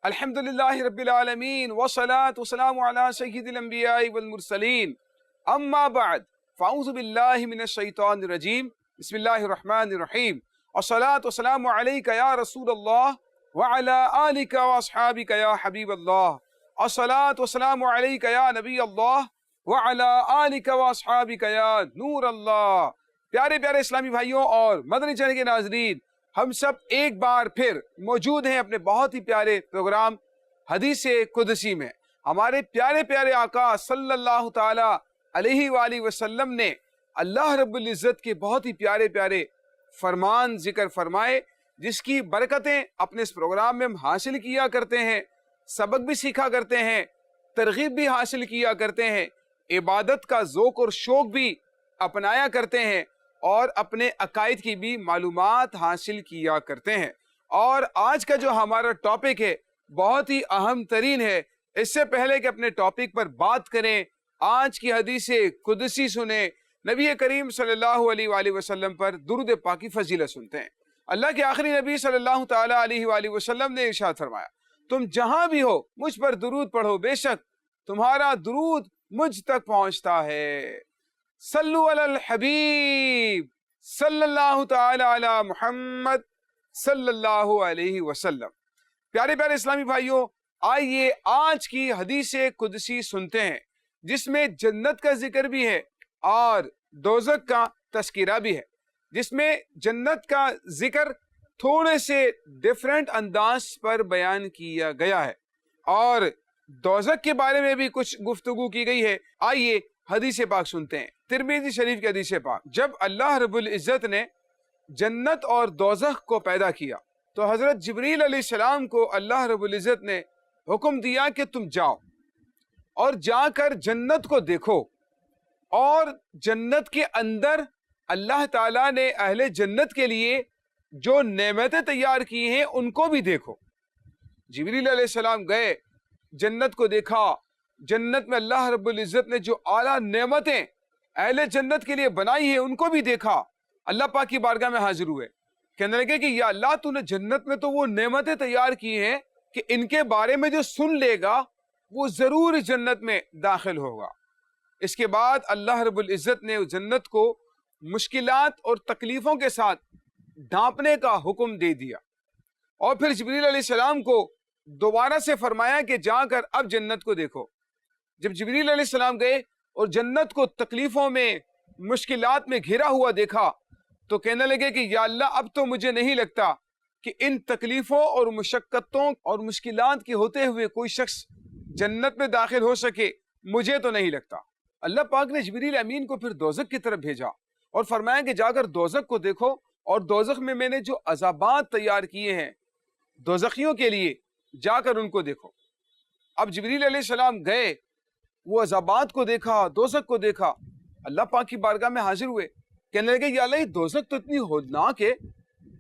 الحمدللہ رب العالمین والصلاة والسلام علی سید الانبیاء والمرسلین اما بعد فاعوذ باللہ من الشیطان الرجیم بسم اللہ الرحمن الرحیم والصلاة والسلام علیک یا رسول اللہ وعلی آلک واصحابک یا حبیب اللہ والصلاة والسلام علیک یا نبی اللہ وعلی آلک واصحابک یا نور اللہ۔ پیارے پیارے اسلامی بھائیوں اور مدنی چینل کے ناظرین، ہم سب ایک بار پھر موجود ہیں اپنے بہت ہی پیارے پروگرام حدیث قدسی میں۔ ہمارے پیارے پیارے آقا صلی اللہ تعالی علیہ وآلہ وسلم نے اللہ رب العزت کے بہت ہی پیارے پیارے فرمان ذکر فرمائے، جس کی برکتیں اپنے اس پروگرام میں ہم حاصل کیا کرتے ہیں، سبق بھی سیکھا کرتے ہیں، ترغیب بھی حاصل کیا کرتے ہیں، عبادت کا ذوق اور شوق بھی اپنایا کرتے ہیں، اور اپنے عقائد کی بھی معلومات حاصل کیا کرتے ہیں۔ اور آج کا جو ہمارا ٹاپک ہے بہت ہی اہم ترین ہے۔ اس سے پہلے کہ اپنے ٹاپک پر بات کریں، آج کی حدیث قدسی سنیں، نبی کریم صلی اللہ علیہ وآلہ وسلم پر درود پاک کی فضیلت سنتے ہیں۔ اللہ کے آخری نبی صلی اللہ تعالی علیہ وآلہ وسلم نے ارشاد فرمایا، تم جہاں بھی ہو مجھ پر درود پڑھو، بے شک تمہارا درود مجھ تک پہنچتا ہے۔ صلو علی الحبیب صلی اللہ تعالی علی محمد صلی اللہ علیہ وسلم۔ پیارے پیارے اسلامی بھائیوں، آئیے آج کی حدیث قدسی سنتے ہیں، جس میں جنت کا ذکر بھی ہے اور دوزخ کا تذکرہ بھی ہے، جس میں جنت کا ذکر تھوڑے سے ڈیفرنٹ انداز پر بیان کیا گیا ہے اور دوزخ کے بارے میں بھی کچھ گفتگو کی گئی ہے۔ آئیے حدیث پاک سنتے ہیں۔ ترمذی شریف کی حدیث پاک، جب اللہ رب العزت نے جنت اور دوزخ کو پیدا کیا تو حضرت جبریل علیہ السلام کو اللہ رب العزت نے حکم دیا کہ تم جاؤ اور جا کر جنت کو دیکھو، اور جنت کے اندر اللہ تعالیٰ نے اہل جنت کے لیے جو نعمتیں تیار کی ہیں ان کو بھی دیکھو۔ جبریل علیہ السلام گئے، جنت کو دیکھا، جنت میں اللہ رب العزت نے جو اعلیٰ نعمتیں اہل جنت کے لیے بنائی ہیں ان کو بھی دیکھا۔ اللہ پاک کی بارگاہ میں حاضر ہوئے، کہنے لگے کہ یا اللہ، تو نے جنت میں تو وہ نعمتیں تیار کی ہیں کہ ان کے بارے میں جو سن لے گا وہ ضرور جنت میں داخل ہوگا۔ اس کے بعد اللہ رب العزت نے جنت کو مشکلات اور تکلیفوں کے ساتھ ڈھانپنے کا حکم دے دیا، اور پھر جبریل علیہ السلام کو دوبارہ سے فرمایا کہ جا کر اب جنت کو دیکھو۔ جب جبریل علیہ السلام گئے اور جنت کو تکلیفوں میں، مشکلات میں گھرا ہوا دیکھا تو کہنے لگے کہ یا اللہ، اب تو مجھے نہیں لگتا کہ ان تکلیفوں اور مشقتوں اور مشکلات کے ہوتے ہوئے کوئی شخص جنت میں داخل ہو سکے، مجھے تو نہیں لگتا۔ اللہ پاک نے جبریل امین کو پھر دوزخ کی طرف بھیجا اور فرمایا کہ جا کر دوزخ کو دیکھو، اور دوزخ میں نے جو عذابات تیار کیے ہیں دوزخیوں کے لیے، جا کر ان کو دیکھو۔ اب جبریل علیہ السلام گئے، وہ عذابات کو دیکھا، دوزخ کو دیکھا، اللہ پاک کی بارگاہ میں حاضر ہوئے، کہنے لگے یا اللہ، یہ دوزخ تو اتنی ہولناک ہے،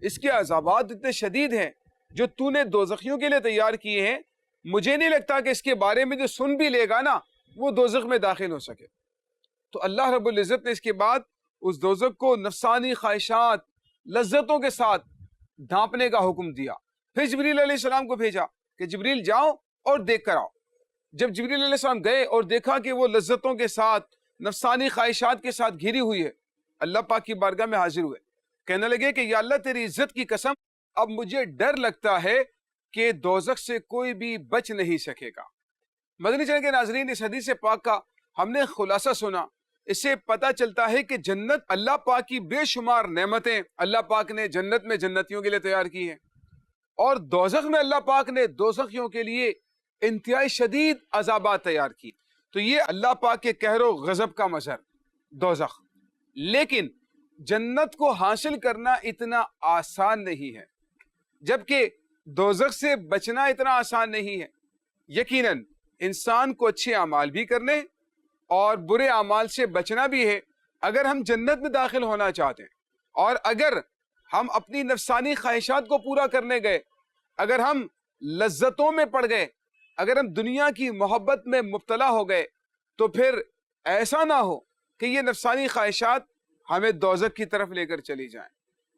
اس کے عذابات اتنے شدید ہیں جو تو نے دوزخیوں کے لیے تیار کیے ہیں، مجھے نہیں لگتا کہ اس کے بارے میں جو سن بھی لے گا نا وہ دوزخ میں داخل ہو سکے۔ تو اللہ رب العزت نے اس کے بعد اس دوزخ کو نفسانی خواہشات، لذتوں کے ساتھ ڈھانپنے کا حکم دیا۔ پھر جبریل علیہ السلام کو بھیجا کہ جبریل جاؤ اور دیکھ کر آؤ۔ جب جبریل علیہ السلام گئے اور دیکھا کہ وہ لذتوں کے ساتھ، نفسانی خواہشات کے ساتھ گھری ہوئی ہے، اللہ پاک کی بارگاہ میں حاضر ہوئے، کہنے لگے کہ یا اللہ، تیری عزت کی قسم، اب مجھے ڈر لگتا ہے کہ دوزخ سے کوئی بھی بچ نہیں سکے گا۔ مدنی چینل کے ناظرین، اس حدیث پاک کا ہم نے خلاصہ سنا۔ اس سے پتہ چلتا ہے کہ جنت اللہ پاک کی بے شمار نعمتیں اللہ پاک نے جنت میں جنتیوں کے لیے تیار کی ہیں، اور دوزخ میں اللہ پاک نے دوزخیوں کے لیے انتہائی شدید عذابات تیار کی۔ تو یہ اللہ پاک کے قہر و غضب کا مظہر دوزخ۔ لیکن جنت کو حاصل کرنا اتنا آسان نہیں ہے، جبکہ دوزخ سے بچنا اتنا آسان نہیں ہے۔ یقیناً انسان کو اچھے اعمال بھی کرنے اور برے اعمال سے بچنا بھی ہے، اگر ہم جنت میں داخل ہونا چاہتے ہیں۔ اور اگر ہم اپنی نفسانی خواہشات کو پورا کرنے گئے، اگر ہم لذتوں میں پڑ گئے، اگر ہم دنیا کی محبت میں مبتلا ہو گئے، تو پھر ایسا نہ ہو کہ یہ نفسانی خواہشات ہمیں دوزخ کی طرف لے کر چلی جائیں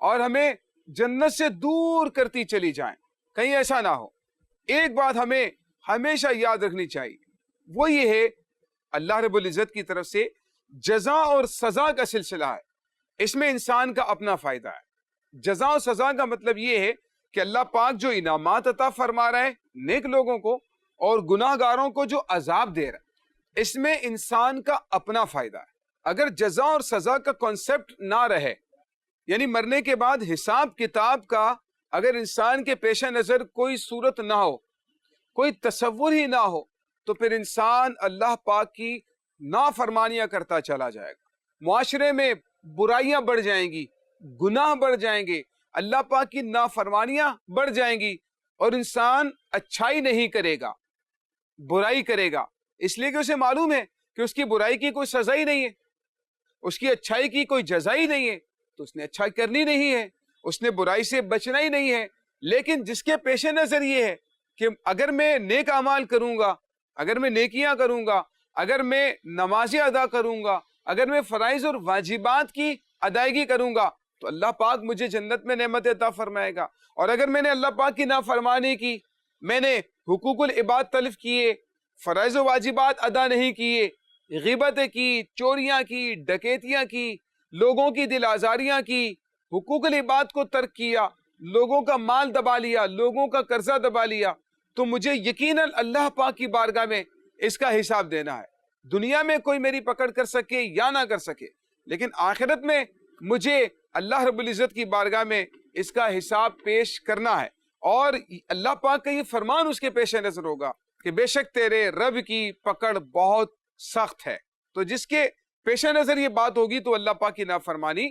اور ہمیں جنت سے دور کرتی چلی جائیں۔ کہیں ایسا نہ ہو ایک بات ہمیں ہمیشہ یاد رکھنی چاہیے، وہ یہ ہے اللہ رب العزت کی طرف سے جزا اور سزا کا سلسلہ ہے، اس میں انسان کا اپنا فائدہ ہے۔ جزا اور سزا کا مطلب یہ ہے کہ اللہ پاک جو انعامات عطا فرما رہا ہے نیک لوگوں کو اور گناہ گاروں کو جو عذاب دے رہا ہے، اس میں انسان کا اپنا فائدہ ہے۔ اگر جزا اور سزا کا کانسیپٹ نہ رہے، یعنی مرنے کے بعد حساب کتاب کا اگر انسان کے پیش نظر کوئی صورت نہ ہو، کوئی تصور ہی نہ ہو، تو پھر انسان اللہ پاک کی نافرمانیاں کرتا چلا جائے گا، معاشرے میں برائیاں بڑھ جائیں گی، گناہ بڑھ جائیں گے، اللہ پاک کی نافرمانیاں بڑھ جائیں گی، اور انسان اچھائی نہیں کرے گا، برائی کرے گا، اس لیے کہ اسے معلوم ہے کہ اس کی برائی کی کوئی سزا ہی نہیں ہے، اس کی اچھائی کی کوئی جزا ہی نہیں ہے، تو اس نے اچھائی کرنی نہیں ہے، اس نے برائی سے بچنا ہی نہیں ہے۔ لیکن جس کے پیش نظر یہ ہے کہ اگر میں نیک اعمال کروں گا، اگر میں نیکیاں کروں گا، اگر میں نمازیں ادا کروں گا، اگر میں فرائض اور واجبات کی ادائیگی کروں گا، تو اللہ پاک مجھے جنت میں نعمت عطا فرمائے گا، اور اگر میں نے اللہ پاک کی نافرمانی کی، میں نے حقوق العباد تلف کیے، فرائض و واجبات ادا نہیں کیے، غیبتیں کی، چوریاں کی، ڈکیتیاں کی، لوگوں کی دل آزاریاں کی، حقوق العباد کو ترک کیا، لوگوں کا مال دبا لیا، لوگوں کا قرضہ دبا لیا، تو مجھے یقیناً اللہ پاک کی بارگاہ میں اس کا حساب دینا ہے۔ دنیا میں کوئی میری پکڑ کر سکے یا نہ کر سکے، لیکن آخرت میں مجھے اللہ رب العزت کی بارگاہ میں اس کا حساب پیش کرنا ہے، اور اللہ پاک کا یہ فرمان اس کے پیش نظر ہوگا کہ بے شک تیرے رب کی پکڑ بہت سخت ہے۔ تو جس کے پیش نظر یہ بات ہوگی تو اللہ پاک کی نافرمانی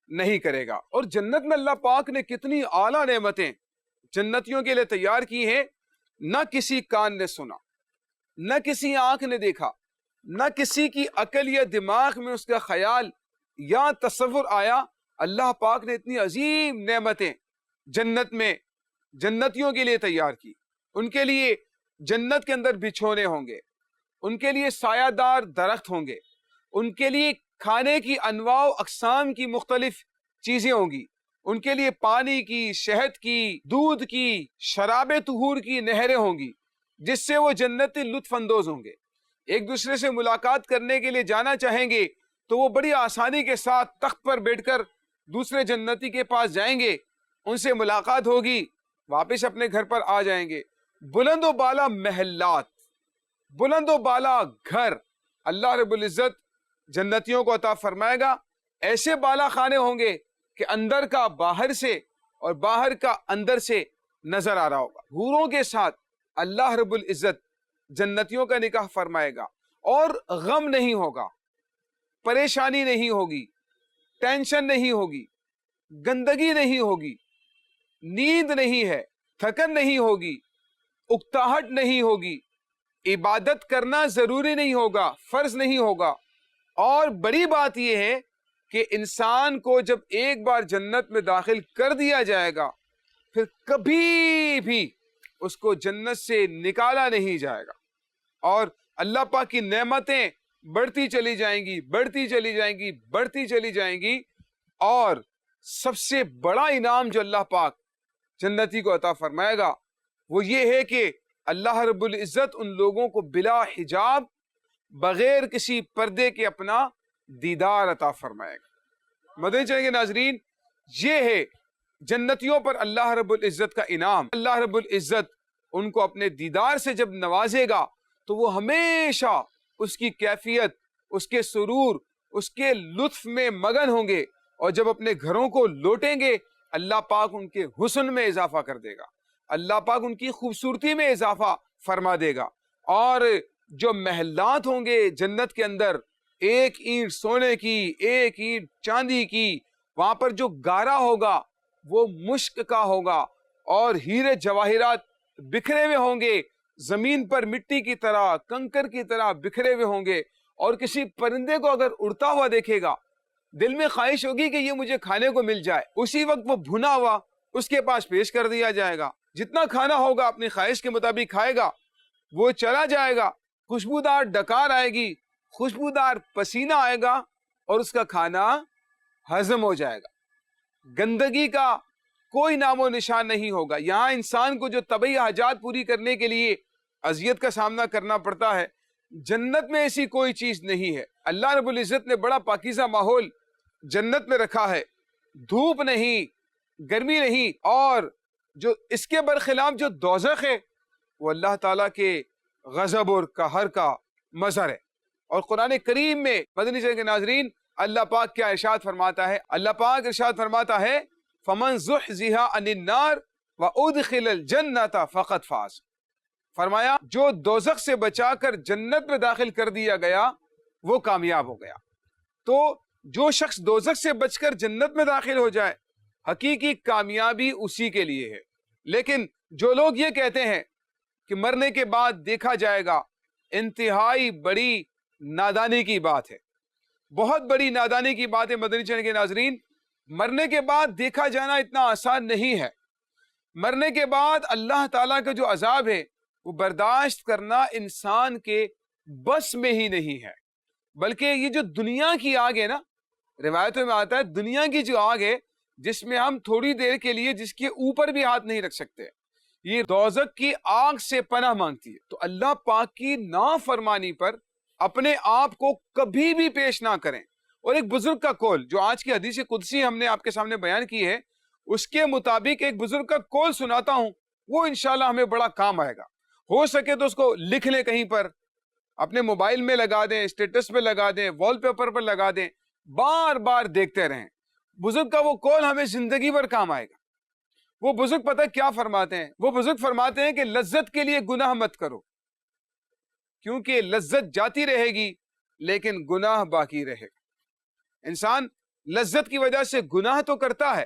نہیں کرے گا۔ اور جنت میں اللہ پاک نے کتنی اعلیٰ نعمتیں جنتیوں کے لیے تیار کی ہیں، نہ کسی کان نے سنا، نہ کسی آنکھ نے دیکھا، نہ کسی کی عقل یا دماغ میں اس کا خیال یا تصور آیا۔ اللہ پاک نے اتنی عظیم نعمتیں جنت میں جنتیوں کے لیے تیار کی۔ ان کے لیے جنت کے اندر بچھونے ہوں گے، ان کے لیے سایہ دار درخت ہوں گے، ان کے لیے کھانے کی انواع و اقسام کی مختلف چیزیں ہوں گی، ان کے لیے پانی کی، شہد کی، دودھ کی، شراب طہور کی نہریں ہوں گی، جس سے وہ جنتی لطف اندوز ہوں گے۔ ایک دوسرے سے ملاقات کرنے کے لیے جانا چاہیں گے تو وہ بڑی آسانی کے ساتھ تخت پر بیٹھ کر دوسرے جنتی کے پاس جائیں گے، ان سے ملاقات ہوگی، واپس اپنے گھر پر آ جائیں گے۔ بلند و بالا محلات، بلند و بالا گھر اللہ رب العزت جنتیوں کو عطا فرمائے گا۔ ایسے بالا خانے ہوں گے کہ اندر کا باہر سے اور باہر کا اندر سے نظر آ رہا ہوگا۔ حوروں کے ساتھ اللہ رب العزت جنتیوں کا نکاح فرمائے گا، اور غم نہیں ہوگا، پریشانی نہیں ہوگی، ٹینشن نہیں ہوگی، گندگی نہیں ہوگی، نیند نہیں ہے، تھکن نہیں ہوگی، اکتاہٹ نہیں ہوگی، عبادت کرنا ضروری نہیں ہوگا، فرض نہیں ہوگا۔ اور بڑی بات یہ ہے کہ انسان کو جب ایک بار جنت میں داخل کر دیا جائے گا، پھر کبھی بھی اس کو جنت سے نکالا نہیں جائے گا، اور اللہ پاک کی نعمتیں بڑھتی چلی جائیں گی، بڑھتی چلی جائیں گی، بڑھتی چلی جائیں گی۔ اور سب سے بڑا انعام جو اللہ پاک جنتی کو عطا فرمائے گا وہ یہ ہے کہ اللہ رب العزت ان لوگوں کو بلا حجاب، بغیر کسی پردے کے اپنا دیدار عطا فرمائے گا۔ مدنی چینل کے ناظرین، یہ ہے جنتیوں پر اللہ رب العزت کا انعام۔ اللہ رب العزت ان کو اپنے دیدار سے جب نوازے گا تو وہ ہمیشہ اس کی کیفیت، اس کے سرور، اس کے لطف میں مگن ہوں گے، اور جب اپنے گھروں کو لوٹیں گے اللہ پاک ان کے حسن میں اضافہ کر دے گا، اللہ پاک ان کی خوبصورتی میں اضافہ فرما دے گا۔ اور جو محلات ہوں گے جنت کے اندر، ایک اینٹ سونے کی، ایک اینٹ چاندی کی، وہاں پر جو گارا ہوگا وہ مشک کا ہوگا، اور ہیرے جواہرات بکھرے ہوئے ہوں گے، زمین پر مٹی کی طرح، کنکر کی طرح بکھرے ہوئے ہوں گے۔ اور کسی پرندے کو اگر اڑتا ہوا دیکھے گا، دل میں خواہش ہوگی کہ یہ مجھے کھانے کو مل جائے، اسی وقت وہ بھنا ہوا اس کے پاس پیش کر دیا جائے گا، جتنا کھانا ہوگا اپنی خواہش کے مطابق کھائے گا، وہ چلا جائے گا، خوشبودار ڈکار آئے گی، خوشبودار پسینہ آئے گا، اور اس کا کھانا ہضم ہو جائے گا۔ گندگی کا کوئی نام و نشان نہیں ہوگا. یہاں انسان کو جو طبعی حاجات پوری کرنے کے لیے اذیت کا سامنا کرنا پڑتا ہے، جنت میں ایسی کوئی چیز نہیں ہے. اللہ رب العزت نے بڑا پاکیزہ ماحول جنت میں رکھا ہے، دھوپ نہیں، گرمی نہیں، اور جو اس کے برخلاف جو دوزخ ہے وہ اللہ تعالیٰ کے غضب اور قہر کا مظہر ہے. اور قرآن کریم میں مدنی چینل کے ناظرین اللہ پاک کیا ارشاد فرماتا ہے؟ اللہ پاک ارشاد فرماتا ہے فَمَنْ زُحْزِحَ عَنِ النَّارِ وَأُدْخِلَ الْجَنَّةَ فَقَدْ فَازَ. فرمایا جو دوزخ سے بچا کر جنت میں داخل کر دیا گیا وہ کامیاب ہو گیا. تو جو شخص دوزخ سے بچ کر جنت میں داخل ہو جائے حقیقی کامیابی اسی کے لیے ہے. لیکن جو لوگ یہ کہتے ہیں کہ مرنے کے بعد دیکھا جائے گا، انتہائی بڑی نادانی کی بات ہے، بہت بڑی نادانی کی بات ہے. مدنی چینل کے ناظرین، مرنے کے بعد دیکھا جانا اتنا آسان نہیں ہے. مرنے کے بعد اللہ تعالیٰ کا جو عذاب ہے وہ برداشت کرنا انسان کے بس میں ہی نہیں ہے. بلکہ یہ جو دنیا کی آگ ہے نا، روایتوں میں آتا ہے دنیا کی جو آگ ہے جس میں ہم تھوڑی دیر کے لیے جس کے اوپر بھی ہاتھ نہیں رکھ سکتے، یہ دوزخ کی آگ سے پناہ مانگتی ہے. تو اللہ پاک کی نافرمانی پر اپنے آپ کو کبھی بھی پیش نہ کریں. اور ایک بزرگ کا قول جو آج کی حدیث قدسی ہم نے آپ کے سامنے بیان کی ہے، اس کے مطابق ایک بزرگ کا قول سناتا ہوں، وہ انشاءاللہ ہمیں بڑا کام آئے گا. ہو سکے تو اس کو لکھ لیں کہیں پر، اپنے موبائل میں لگا دیں، اسٹیٹس پہ لگا دیں، وال پیپر پر لگا دیں، بار بار دیکھتے رہیں. بزرگ کا وہ قول ہمیں زندگی بھر کام آئے گا. وہ بزرگ پتہ کیا فرماتے ہیں؟ وہ بزرگ فرماتے ہیں کہ لذت کے لیے گناہ مت کرو، کیونکہ لذت جاتی رہے گی لیکن گناہ باقی رہے گا. انسان لذت کی وجہ سے گناہ تو کرتا ہے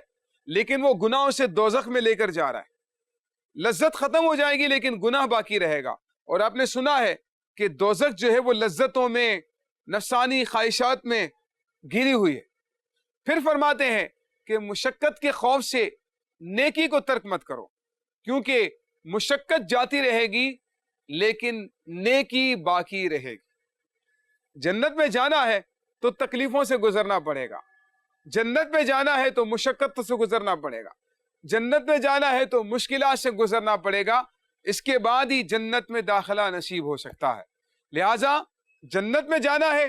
لیکن وہ گناہوں سے دوزخ میں لے کر جا رہا ہے. لذت ختم ہو جائے گی لیکن گناہ باقی رہے گا. اور آپ نے سنا ہے کہ دوزخ جو ہے وہ لذتوں میں، نفسانی خواہشات میں گھری ہوئی ہے. پھر فرماتے ہیں کہ مشقت کے خوف سے نیکی کو ترک مت کرو، کیونکہ مشقت جاتی رہے گی لیکن نیکی باقی رہے گی. جنت میں جانا ہے تو تکلیفوں سے گزرنا پڑے گا، جنت میں جانا ہے تو مشقت سے گزرنا پڑے گا، جنت میں جانا ہے تو مشکلات سے گزرنا پڑے گا. اس کے بعد ہی جنت میں داخلہ نصیب ہو سکتا ہے. لہٰذا جنت میں جانا ہے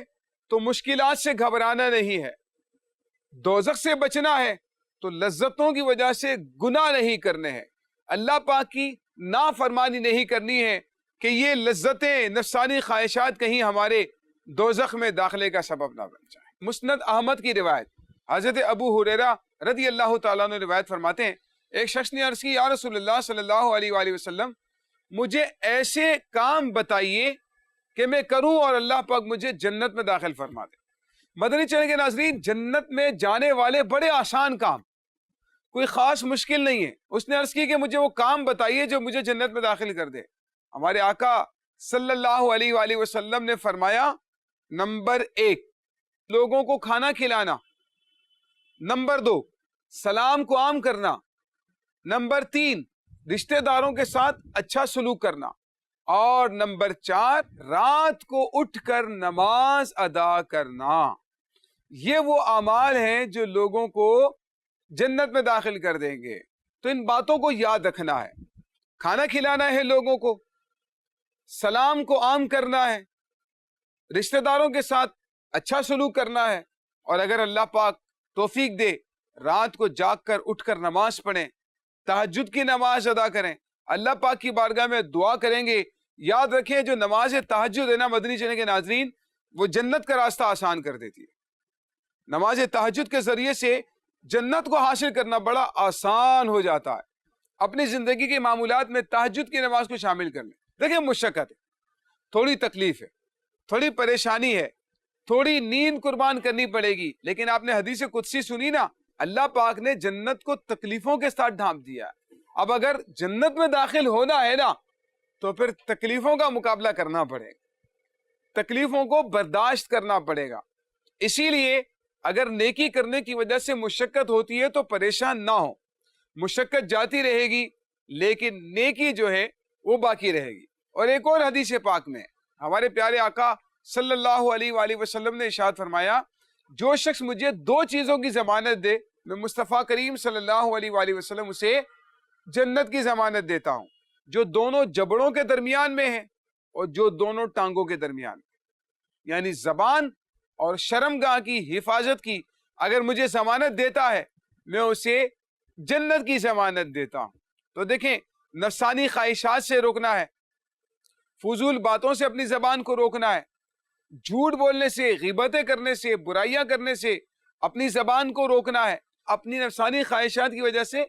تو مشکلات سے گھبرانا نہیں ہے، دوزخ سے بچنا ہے تو لذتوں کی وجہ سے گناہ نہیں کرنے ہیں، اللہ پاک کی نافرمانی نہیں کرنی ہے کہ یہ لذتیں، نفسانی خواہشات کہیں ہمارے دوزخ میں داخلے کا سبب نہ بن جائے. مسند احمد کی روایت، حضرت ابو ہریرہ رضی اللہ تعالیٰ عنہ روایت فرماتے ہیں، ایک شخص نے عرض کی یا رسول اللہ صلی اللہ علیہ وآلہ وسلم، مجھے ایسے کام بتائیے کہ میں کروں اور اللہ پاک مجھے جنت میں داخل فرما دے. مدنی چینل کے ناظرین، جنت میں جانے والے بڑے آسان کام، کوئی خاص مشکل نہیں ہے. اس نے عرض کی کہ مجھے وہ کام بتائیے جو مجھے جنت میں داخل کر دے. ہمارے آقا صلی اللہ علیہ وآلہ وسلم نے فرمایا، نمبر 1 لوگوں کو کھانا کھلانا، نمبر 2 سلام کو عام کرنا، نمبر 3 رشتہ داروں کے ساتھ اچھا سلوک کرنا، اور نمبر 4 رات کو اٹھ کر نماز ادا کرنا. یہ وہ اعمال ہیں جو لوگوں کو جنت میں داخل کر دیں گے. تو ان باتوں کو یاد رکھنا ہے. کھانا کھلانا ہے لوگوں کو، سلام کو عام کرنا ہے، رشتہ داروں کے ساتھ اچھا سلوک کرنا ہے، اور اگر اللہ پاک توفیق دے رات کو جاگ کر اٹھ کر نماز پڑھیں، تہجد کی نماز ادا کریں، اللہ پاک کی بارگاہ میں دعا کریں گے. یاد رکھیں جو نماز تہجد ہے نا مدنی چینل کے ناظرین، وہ جنت کا راستہ آسان کر دیتی ہے. نماز تہجد کے ذریعے سے جنت کو حاصل کرنا بڑا آسان ہو جاتا ہے. اپنی زندگی کے معمولات میں تہجد کی نماز کو شامل کر لیں. دیکھیں مشقت ہے، تھوڑی تکلیف ہے، تھوڑی پریشانی ہے، تھوڑی نیند قربان کرنی پڑے گی، لیکن آپ نے حدیث قدسی سنی نا، اللہ پاک نے جنت کو تکلیفوں کے ساتھ ڈھانپ دیا. اب اگر جنت میں داخل ہونا ہے نا تو پھر تکلیفوں کا مقابلہ کرنا پڑے گا، تکلیفوں کو برداشت کرنا پڑے گا. اسی لیے اگر نیکی کرنے کی وجہ سے مشقت ہوتی ہے تو پریشان نہ ہو، مشقت جاتی رہے گی لیکن نیکی جو ہے وہ باقی رہے گی. اور ایک اور حدیث پاک میں ہمارے پیارے آقا صلی اللہ علیہ وآلہ وسلم نے ارشاد فرمایا، جو شخص مجھے 2 چیزوں کی ضمانت دے میں مصطفیٰ کریم صلی اللہ علیہ وآلہ وسلم اسے جنت کی ضمانت دیتا ہوں، جو دونوں جبڑوں کے درمیان میں ہے اور جو دونوں ٹانگوں کے درمیان میں، یعنی زبان اور شرمگاہ کی حفاظت کی اگر مجھے ضمانت دیتا ہے، میں اسے جنت کی ضمانت دیتا ہوں۔ تو دیکھیں، نفسانی خواہشات سے روکنا ہے، فضول باتوں سے اپنی زبان کو روکنا ہے، جھوٹ بولنے سے، غیبتیں کرنے سے، برائیاں کرنے سے اپنی زبان کو روکنا ہے، اپنی نفسانی خواہشات کی وجہ سے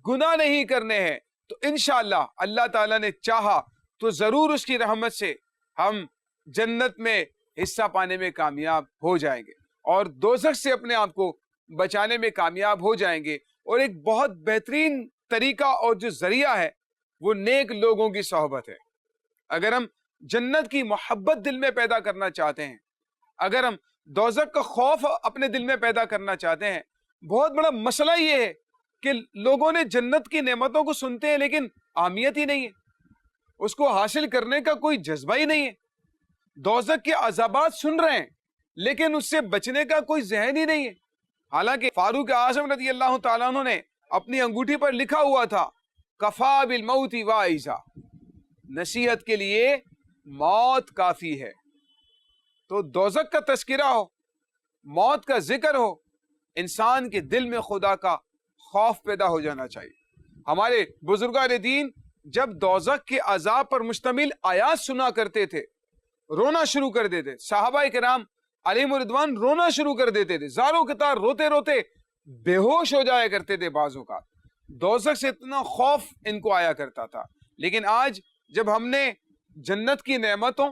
گناہ نہیں کرنے ہیں۔ تو انشاءاللہ اللہ تعالیٰ نے چاہا تو ضرور اس کی رحمت سے ہم جنت میں حصہ پانے میں کامیاب ہو جائیں گے اور دوزخ سے اپنے آپ کو بچانے میں کامیاب ہو جائیں گے۔ اور ایک بہت بہترین طریقہ اور جو ذریعہ ہے وہ نیک لوگوں کی صحبت ہے۔ اگر ہم جنت کی محبت دل میں پیدا کرنا چاہتے ہیں، اگر ہم دوزخ کا خوف اپنے دل میں پیدا کرنا چاہتے ہیں، بہت بڑا مسئلہ یہ ہے کہ لوگوں نے جنت کی نعمتوں کو سنتے ہیں لیکن اہمیت ہی نہیں ہے، اس کو حاصل کرنے کا کوئی جذبہ ہی نہیں ہے۔ دوزخ کے عذابات سن رہے ہیں لیکن اس سے بچنے کا کوئی ذہن ہی نہیں ہے۔ حالانکہ فاروق اعظم رضی اللہ تعالیٰ عنہ نے اپنی انگوٹھی پر لکھا ہوا تھا کفا بالموت واعظا، نصیحت کے لیے موت کافی ہے۔ تو دوزخ کا تذکرہ ہو، موت کا ذکر ہو، انسان کے دل میں خدا کا خوف پیدا ہو جانا چاہیے۔ ہمارے بزرگان دین جب دوزخ کے عذاب پر مشتمل آیات سنا کرتے تھے، رونا شروع کر دیتے، صحابہ کرام علیہم رضوان رونا شروع کر دیتے تھے، زاروں قطار روتے روتے بے ہوش ہو جایا کرتے تھے بعضوں کا، دوزخ سے اتنا خوف ان کو آیا کرتا تھا۔ لیکن آج جب ہم نے جنت کی نعمتوں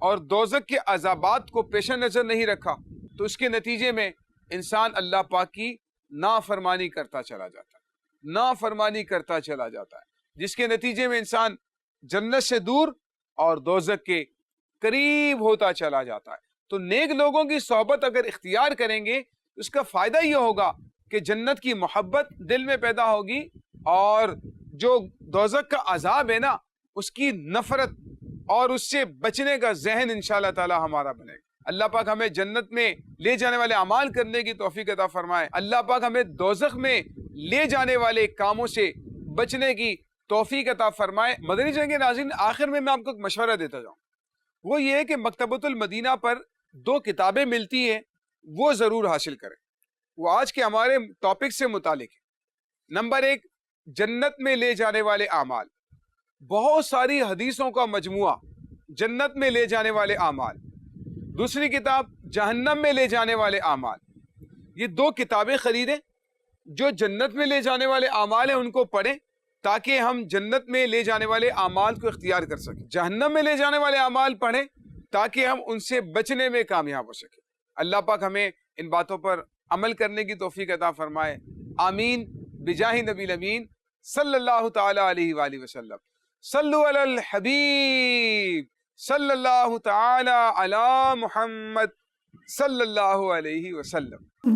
اور دوزخ کے عذابات کو پیش نظر نہیں رکھا تو اس کے نتیجے میں انسان اللہ پاک کی نافرمانی کرتا چلا جاتا ہے، نافرمانی کرتا چلا جاتا ہے، جس کے نتیجے میں انسان جنت سے دور اور دوزخ کے قریب ہوتا چلا جاتا ہے۔ تو نیک لوگوں کی صحبت اگر اختیار کریں گے تو اس کا فائدہ یہ ہوگا کہ جنت کی محبت دل میں پیدا ہوگی اور جو دوزخ کا عذاب ہے نا اس کی نفرت اور اس سے بچنے کا ذہن انشاءاللہ تعالی ہمارا بنے گا۔ اللہ پاک ہمیں جنت میں لے جانے والے اعمال کرنے کی توفیق عطا فرمائے۔ اللہ پاک ہمیں دوزخ میں لے جانے والے کاموں سے بچنے کی توفیق عطا فرمائے۔ مدنی چینل کے ناظرین، آخر میں آپ کو ایک مشورہ دیتا جاؤں، وہ یہ ہے کہ مکتبۃ المدینہ پر 2 کتابیں ملتی ہیں، وہ ضرور حاصل کریں، وہ آج کے ہمارے ٹاپک سے متعلق ہے۔ نمبر 1، جنت میں لے جانے والے اعمال، بہت ساری حدیثوں کا مجموعہ، جنت میں لے جانے والے اعمال۔ دوسری کتاب جہنم میں لے جانے والے اعمال۔ یہ 2 کتابیں خریدیں، جو جنت میں لے جانے والے اعمال ہیں ان کو پڑھیں تاکہ ہم جنت میں لے جانے والے اعمال کو اختیار کر سکیں، جہنم میں لے جانے والے اعمال پڑھیں تاکہ ہم ان سے بچنے میں کامیاب ہو سکیں۔ اللہ پاک ہمیں ان باتوں پر عمل کرنے کی توفیق عطا فرمائے، آمین بجاہ نبی الامین صلی اللہ تعالی علیہ وآلہ وسلم۔ صلو علی الحبیب صلی اللہ تعالی علی محمد صلی اللہ علیہ وسلم۔